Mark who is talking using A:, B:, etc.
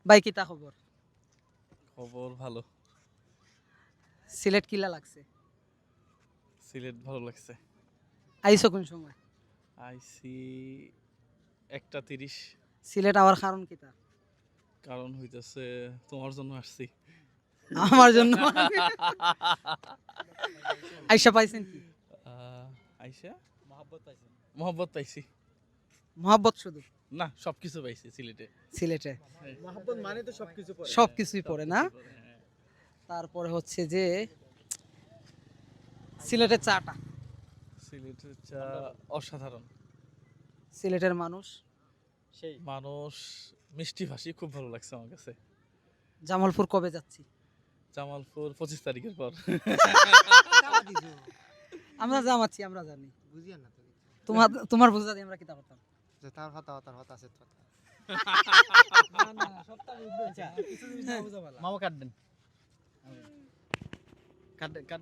A: ভাই কিতা খবর?
B: খবর ভালো।
A: সিলেট কিলা লাগছে?
B: সিলেট ভালো লাগছে।
A: আইছো কোন সময়?
B: আইসি 1:30।
A: সিলেট আওয়ার কারণ কিতা?
B: কারণ হইতেছে তোমার জন্য আসছি।
A: আমার জন্য আইসা পাইছেন কি?
B: আইসা মোহাব্বত পাইছি।
A: মহব্বত শুধু
B: না, সবকিছু পাইছি সিলেটে।
A: সিলেটে
C: মহব্বত মানে তো সবকিছু পড়ে।
A: সবকিছুই পড়ে না?
B: হ্যাঁ।
A: তারপরে হচ্ছে যে সিলেটের চাটা,
B: সিলেটের চা অসাধারণ।
A: সিলেটের মানুষ,
C: সেই
B: মানুষ মিষ্টি ভাষী, খুব ভালো লাগছে আমার কাছে।
A: জামালপুর কবে যাচ্ছি?
B: জামালপুর 25 তারিখের পর।
A: আমরা জামাচ্ছি, আমরা জানি।
C: বুঝিয়া না তো
A: তোমার বুঝা দিয়ে আমরা কিতা করতাম?
C: যে তার হতা আছে তো মামা কাট দেন কাট